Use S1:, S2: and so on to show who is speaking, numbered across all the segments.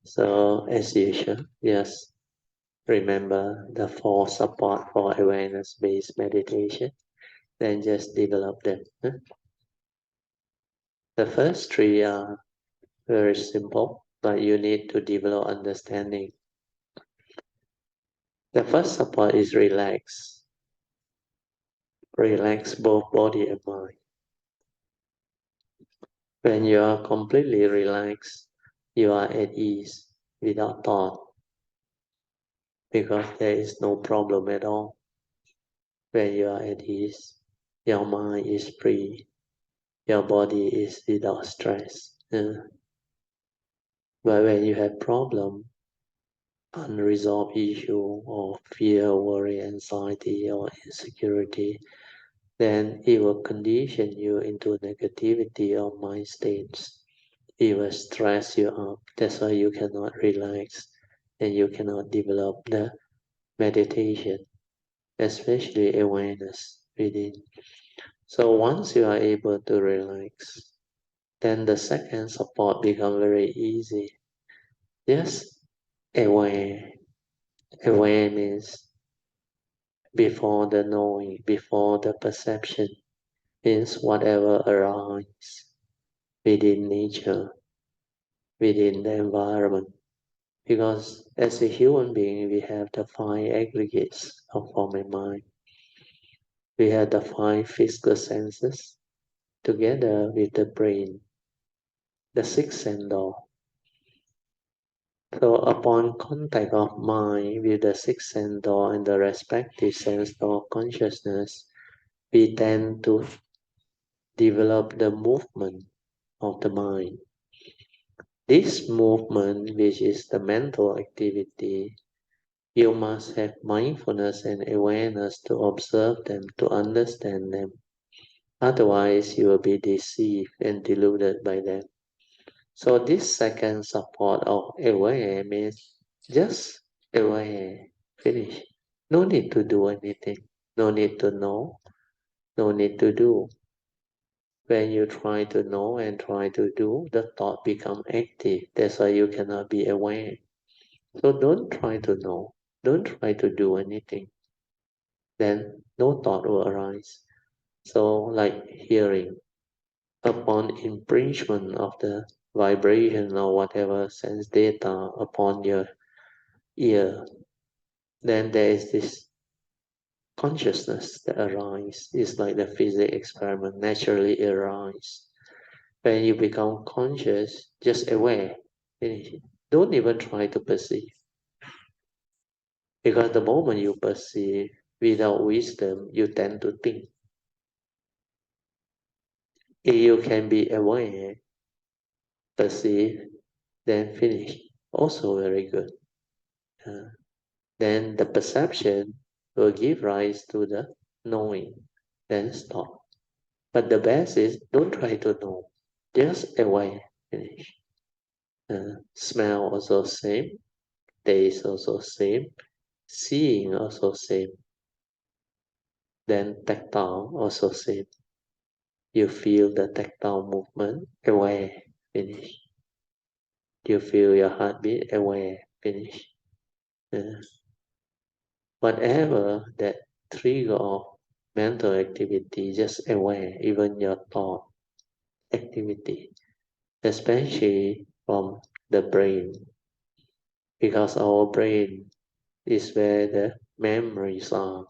S1: So as usual, just remember the four support for awareness-based meditation, then just develop them. The first three are very simple, but you need to develop understanding. The first support is relax. Relax both body and mind. When you are completely relaxed, you are at ease without thought because there is no problem at all. When you are at ease, your mind is free, your body is without stress. But when you have problem, unresolved issue or fear, worry, anxiety or insecurity, then it will condition you into negativity or mind states. It will stress you up. That's why you cannot relax and you cannot develop the meditation, especially awareness within. So once you are able to relax, then the second support becomes very easy. Just aware. Aware means before the knowing, before the perception, means whatever arises within nature, within the environment. Because as a human being, we have the five aggregates of form and mind. We have the five physical senses together with the brain, the sixth sense door. So upon contact of mind with the sixth sense door and the respective sense door consciousness, we tend to develop the movement of the mind. This movement, which is the mental activity, you must have mindfulness and awareness to observe them, to understand them. Otherwise, you will be deceived and deluded by them. So this second support of aware means just aware, finish. No need to do anything, no need to know, no need to do. When you try to know and try to do, the thought become active. That's why you cannot be aware. So don't try to know, don't try to do anything. Then no thought will arise. So like hearing, upon impingement of the vibration or whatever sense data upon your ear, then there is this consciousness that arises. It's like the physics experiment naturally arise. When you become conscious, just aware, finish it. Don't even try to perceive. Because the moment you perceive without wisdom, you tend to think. If you can be aware, perceive, then finish. Also very good. Then the perception will give rise to the knowing, then stop. But the best is don't try to know, just aware, finish. Smell also same, taste also same, seeing also same, then tactile also same. You feel the tactile movement, aware, finish. You feel your heartbeat, aware, finish. Whatever that trigger of mental activity, just aware, even your thought activity, especially from the brain, because our brain is where the memories are.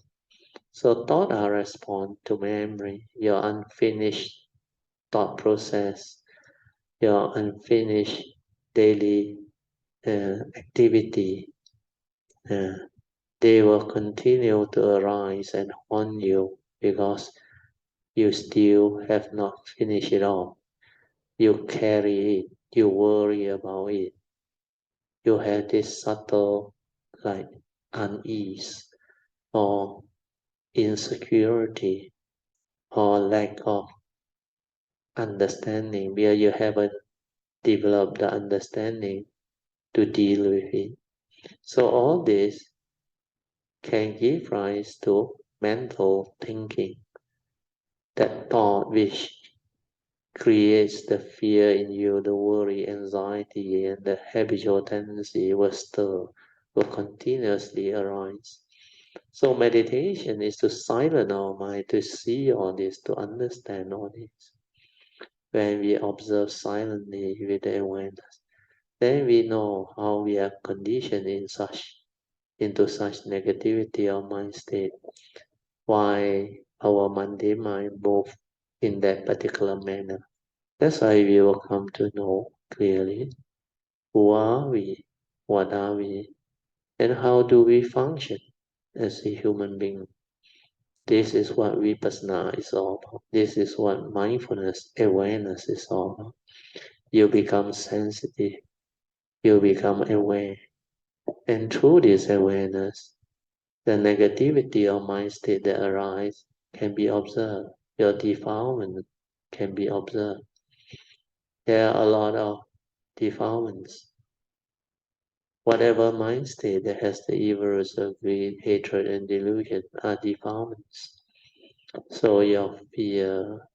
S1: So thought are respond to memory, your unfinished thought process, your unfinished daily activity. They will continue to arise and haunt you because you still have not finished it all. You carry it, you worry about it. You have this subtle like unease or insecurity or lack of understanding where you haven't developed the understanding to deal with it. So all this can give rise to mental thinking, that thought which creates the fear in you, the worry, anxiety, and the habitual tendency will continuously arise. So meditation is to silence our mind, to see all this, to understand all this. When we observe silently with the awareness, then we know how we are conditioned into such negativity or mind state, why our mundane mind move in that particular manner. That's why we will come to know clearly who are we, what are we, and how do we function as a human being. This is what vipassana is all about. This is what mindfulness, awareness is all about. You become sensitive, you become aware, and through this awareness, the negativity or mind state that arise can be observed. Your defilement can be observed. There are a lot of defilements. Whatever mind state that has the evil roots of greed, hatred, and delusion are defilements. So your fear,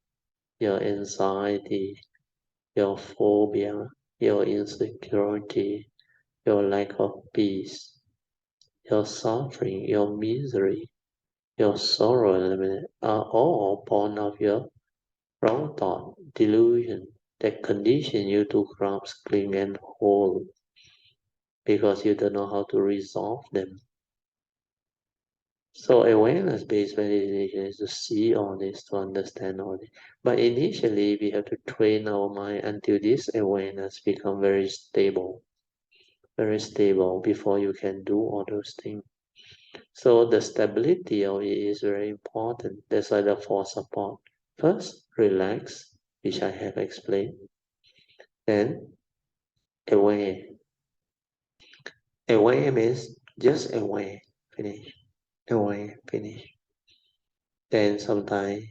S1: your anxiety, your phobia, your insecurity, your lack of peace, your suffering, your misery, your sorrow are all born of your wrong thought, delusion that condition you to grasp, cling, and hold because you don't know how to resolve them. So awareness-based meditation is to see all this, to understand all this. But initially, we have to train our mind until this awareness become very stable before you can do all those things. So the stability of it is very important. That's why the four support. First, relax, which I have explained. Then aware. Aware means just aware. Finish. Aware. Finish. Then sometimes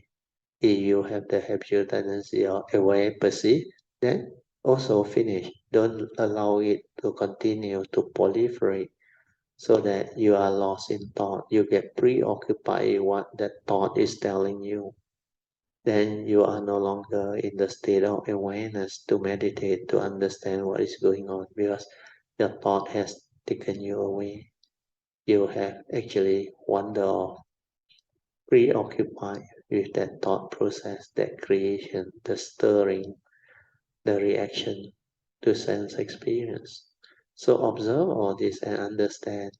S1: if you have the habitual tendency of aware perceive, then also finish. Don't allow it to continue to proliferate so that you are lost in thought. You get preoccupied with what that thought is telling you. Then you are no longer in the state of awareness to meditate, to understand what is going on because your thought has taken you away. You have actually wandered off, preoccupied with that thought process, that creation, the stirring, the reaction to sense experience. So observe all this and understand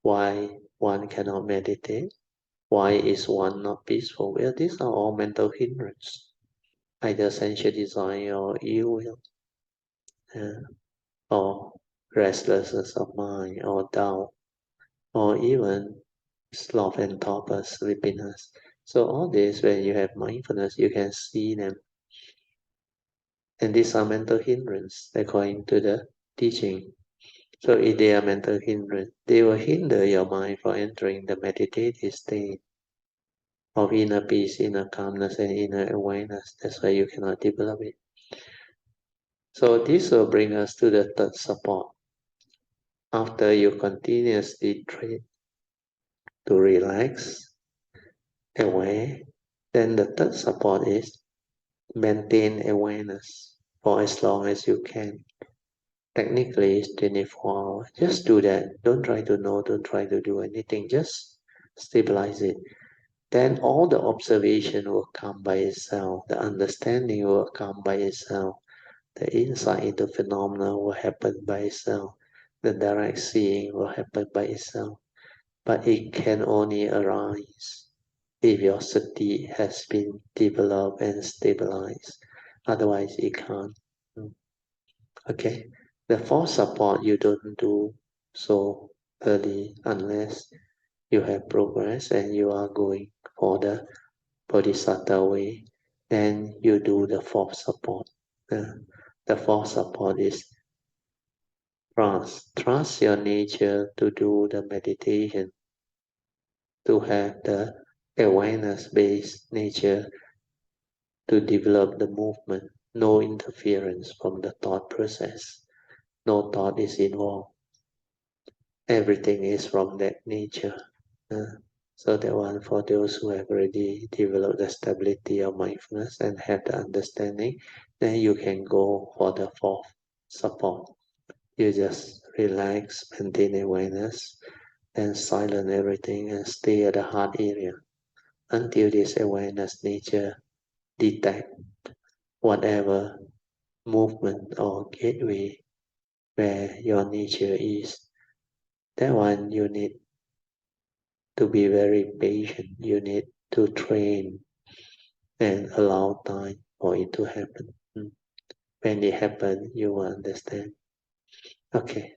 S1: why one cannot meditate. Why is one not peaceful? Well, these are all mental hindrance, either sensual desire or ill will, uh, or restlessness of mind, or doubt, or even sloth and torpor, sleepiness. So all this, when you have mindfulness, you can see them. And these are mental hindrance according to the teaching. So if they are mental hindrance, they will hinder your mind from entering the meditative state of inner peace, inner calmness, and inner awareness. That's why you cannot develop it. So this will bring us to the third support. After you continuously train to relax, aware, then the third support is maintain awareness for as long as you can. Technically, it's 24 hours. Just do that. Don't try to know, don't try to do anything. Just stabilize it. Then all the observation will come by itself. The understanding will come by itself. The insight into phenomena will happen by itself. The direct seeing will happen by itself. But it can only arise if your sati has been developed and stabilized. Otherwise, it can't. Okay? The fourth support you don't do so early unless you have progress and you are going for the bodhisattva way. Then you do the fourth support. The fourth support is trust. Trust your nature to do the meditation, to have the awareness-based nature to develop the movement. No interference from the thought process. No thought is involved. Everything is from that nature. So that one for those who have already developed the stability of mindfulness and have the understanding, then you can go for the fourth support. You just relax, maintain awareness, and silence everything and stay at the heart area until this awareness nature detect whatever movement or gateway where your nature is. That one you need to be very patient. You need to train and allow time for it to happen. When it happens, you will understand. Okay,